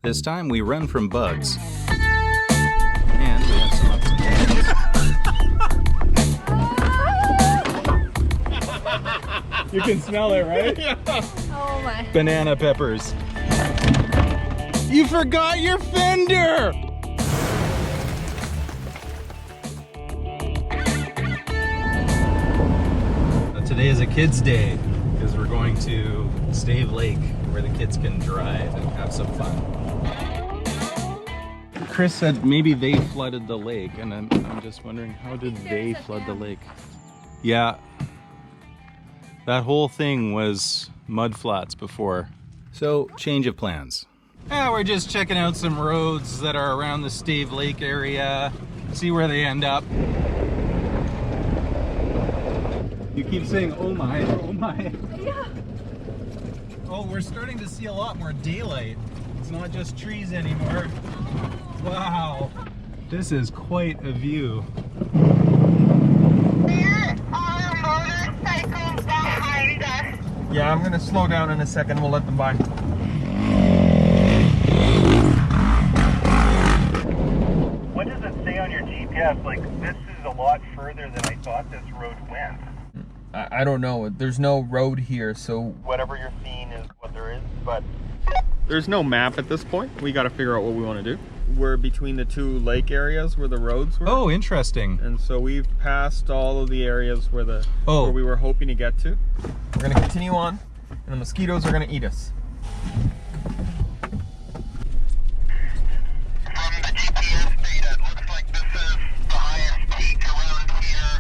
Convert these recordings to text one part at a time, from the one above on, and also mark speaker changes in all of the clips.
Speaker 1: This time we run from bugs. And we have some ups and downs. You can smell it, right?
Speaker 2: Yeah. Oh my.
Speaker 1: Banana peppers. You forgot your fender! Today is a kid's day because we're going to Stave Lake where the kids can drive and have some fun. Chris said maybe they flooded the lake, and I'm just wondering, how did they flood the lake? Yeah, that whole thing was mud flats before. So, change of plans. We're just checking out some roads that are around the Stave Lake area, see where they end up. You keep saying, oh my, oh my.
Speaker 2: Yeah.
Speaker 1: Oh, we're starting to see a lot more daylight. It's not just trees anymore. Wow, this is quite a view.
Speaker 3: There are motorcycles behind us.
Speaker 4: Yeah, I'm gonna slow down in a second. We'll let them by.
Speaker 5: What does it say on your GPS? Like, this is a lot further than I thought this road went.
Speaker 4: I don't know. There's no road here, so
Speaker 5: Whatever you're seeing is what there is, but
Speaker 4: there's no map at this point. We got to figure out what we want to do. We're between the two lake areas where the roads were.
Speaker 1: Oh, interesting.
Speaker 4: And so we've passed all of the areas where where we were hoping to get to. We're gonna continue on, and the mosquitoes are gonna eat us.
Speaker 3: From the GPS data, it looks like this is the highest peak around here,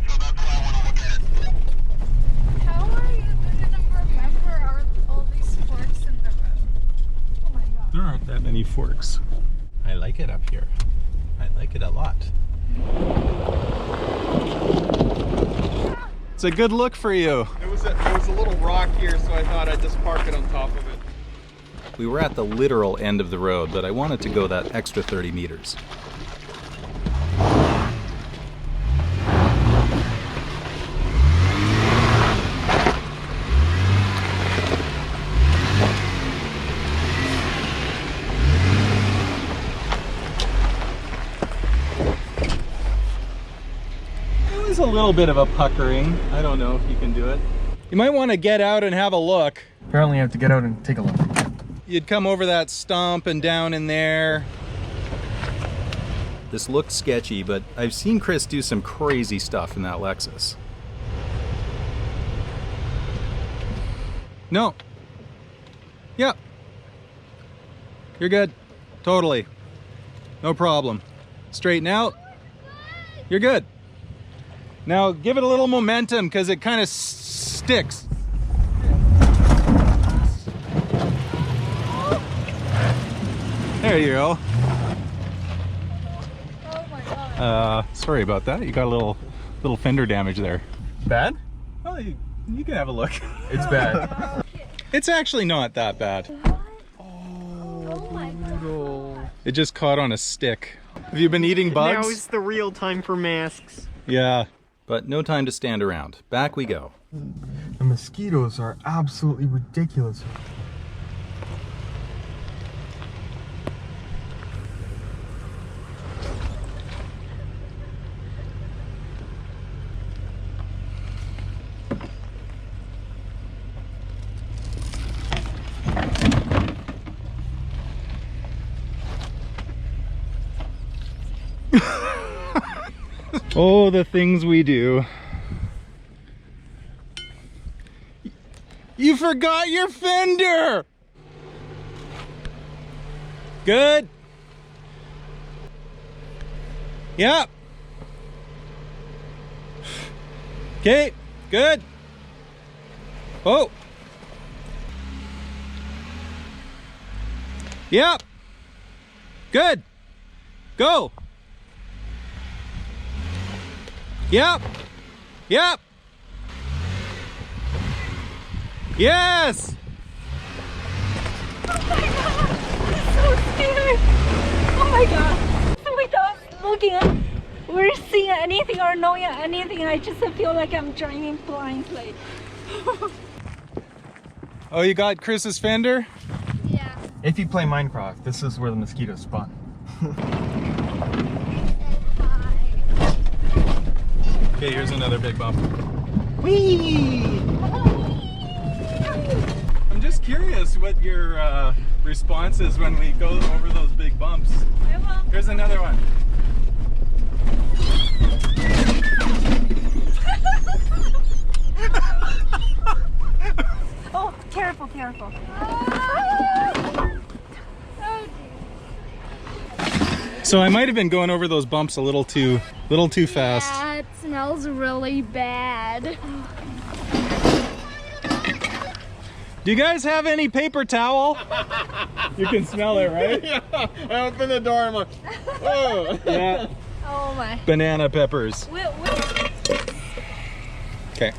Speaker 3: so that's why I want to look at it.
Speaker 2: How are you gonna remember all these forks in the road? Oh my god.
Speaker 1: There aren't that many forks. I like it up here. I like it a lot. It's a good look for you.
Speaker 4: There was a little rock here, so I thought I'd just park it on top of it.
Speaker 1: We were at the literal end of the road, but I wanted to go that extra 30 meters. It was a little bit of a puckering. I don't know if you can do it. You might want to get out and have a look.
Speaker 4: Apparently I have to get out and take a look.
Speaker 1: You'd come over that stump and down in there. This looked sketchy, but I've seen Chris do some crazy stuff in that Lexus. No. Yep. You're good. Totally. No problem. Straighten out. You're good. Now give it a little momentum because it kind of sticks. There you go.
Speaker 2: Oh my god.
Speaker 1: Sorry about that. You got a little fender damage there.
Speaker 4: Bad?
Speaker 1: Oh, you can have a look.
Speaker 4: It's bad.
Speaker 1: It's actually not that bad.
Speaker 2: Oh my god.
Speaker 1: It just caught on a stick. Have you been eating bugs?
Speaker 4: Now is the real time for masks.
Speaker 1: Yeah, but no time to stand around. Back we go.
Speaker 4: The mosquitoes are absolutely ridiculous.
Speaker 1: Oh, the things we do. You forgot your fender! Good. Yep. Okay, good. Oh. Yep. Good. Go. Yep. Yep. Yes.
Speaker 2: Oh my god. I'm so scared. Oh my god. So without looking at or seeing anything or knowing anything, I just feel like I'm driving blindly.
Speaker 1: Oh, you got Chris's fender?
Speaker 2: Yeah.
Speaker 4: If you play Minecraft, this is where the mosquitoes spawn.
Speaker 1: Okay, here's another big bump.
Speaker 4: Whee!
Speaker 1: I'm just curious what your response is when we go over those big bumps. Here's another one.
Speaker 2: Oh, careful, careful.
Speaker 1: So I might have been going over those bumps a little too fast.
Speaker 6: Yeah, it smells really bad.
Speaker 1: Do you guys have any paper towel? You can smell it, right?
Speaker 4: Yeah, I open the door and I'm like, oh.
Speaker 1: Yeah.
Speaker 2: Oh my.
Speaker 1: Banana peppers. Okay.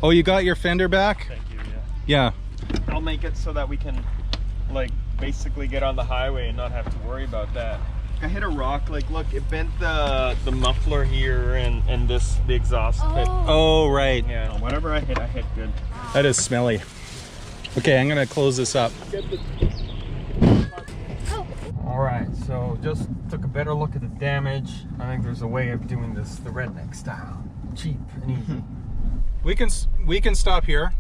Speaker 1: Oh, you got your fender back?
Speaker 4: Thank you,
Speaker 1: Yeah.
Speaker 4: I'll make it so that we can, like, basically get on the highway and not have to worry about that. I hit a rock, like, look, it bent the muffler here and the exhaust pit.
Speaker 1: Oh, right.
Speaker 4: Yeah, whatever I hit good.
Speaker 1: That is smelly. Okay, I'm gonna close this up.
Speaker 4: All right, so just took a better look at the damage. I think there's a way of doing this the redneck style, cheap and easy.
Speaker 1: We can stop here.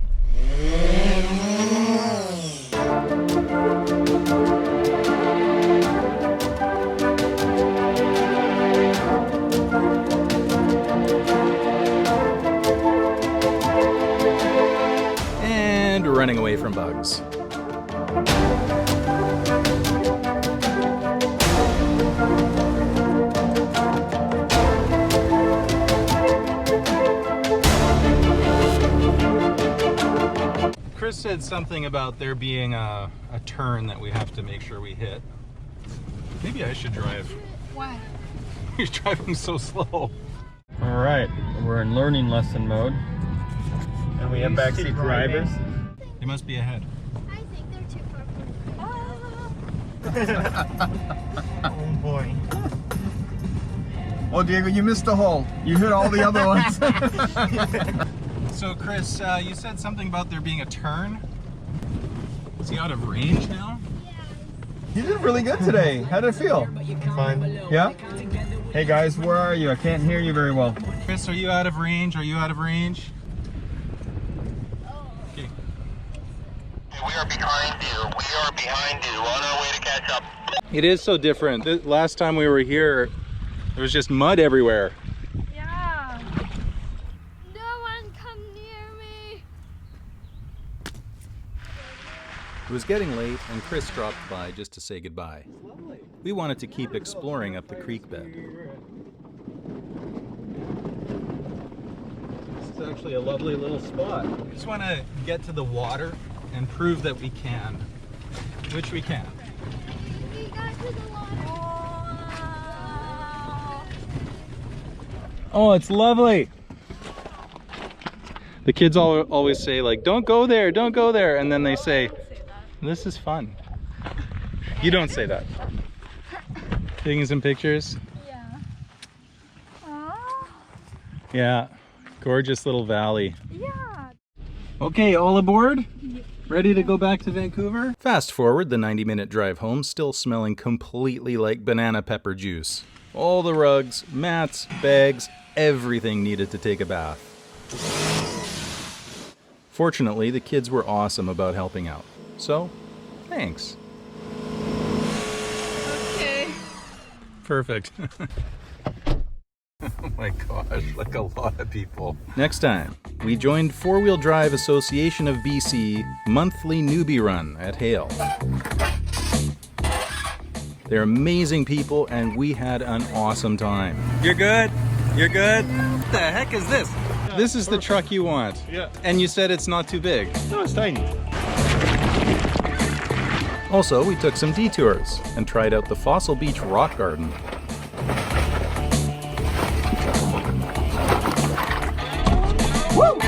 Speaker 1: And running away from bugs. Chris said something about there being a turn that we have to make sure we hit. Maybe I should drive.
Speaker 6: Why?
Speaker 1: You're driving so slow.
Speaker 4: All right, we're in learning lesson mode. And we have backseat drivers.
Speaker 1: They must be ahead.
Speaker 6: I think they're too far.
Speaker 4: Oh boy. Oh, Diego, you missed a hole. You hit all the other ones.
Speaker 1: So Chris, you said something about there being a turn. Is he out of range now?
Speaker 4: You did really good today. How did it feel? Fine. Yeah? Hey guys, where are you? I can't hear you very well.
Speaker 1: Chris, are you out of range? Are you out of range? Okay.
Speaker 3: We are behind you. We are behind you. On our way to catch up.
Speaker 1: It is so different. The last time we were here, there was just mud everywhere.
Speaker 2: Yeah.
Speaker 6: No one come near me.
Speaker 1: It was getting late and Chris dropped by just to say goodbye. We wanted to keep exploring up the creek bed.
Speaker 4: This is actually a lovely little spot.
Speaker 1: We just want to get to the water and prove that we can, which we can.
Speaker 6: We got to the water.
Speaker 1: Oh, it's lovely. The kids always say, like, don't go there, don't go there. And then they say, this is fun. You don't say that. Taking some pictures?
Speaker 2: Yeah. Aww.
Speaker 1: Yeah, gorgeous little valley.
Speaker 2: Yeah.
Speaker 1: Okay, all aboard? Ready to go back to Vancouver? Fast forward the 90-minute drive home, still smelling completely like banana pepper juice. All the rugs, mats, bags, everything needed to take a bath. Fortunately, the kids were awesome about helping out. So, thanks.
Speaker 2: Okay.
Speaker 1: Perfect. Oh my gosh, like a lot of people. Next time, we joined Four Wheel Drive Association of BC monthly newbie run at Hale. They're amazing people and we had an awesome time. You're good? You're good? What the heck is this? This is the truck you want.
Speaker 4: Yeah.
Speaker 1: And you said it's not too big.
Speaker 4: No, it's tiny.
Speaker 1: Also, we took some detours and tried out the Fossil Beach Rock Garden. Woo!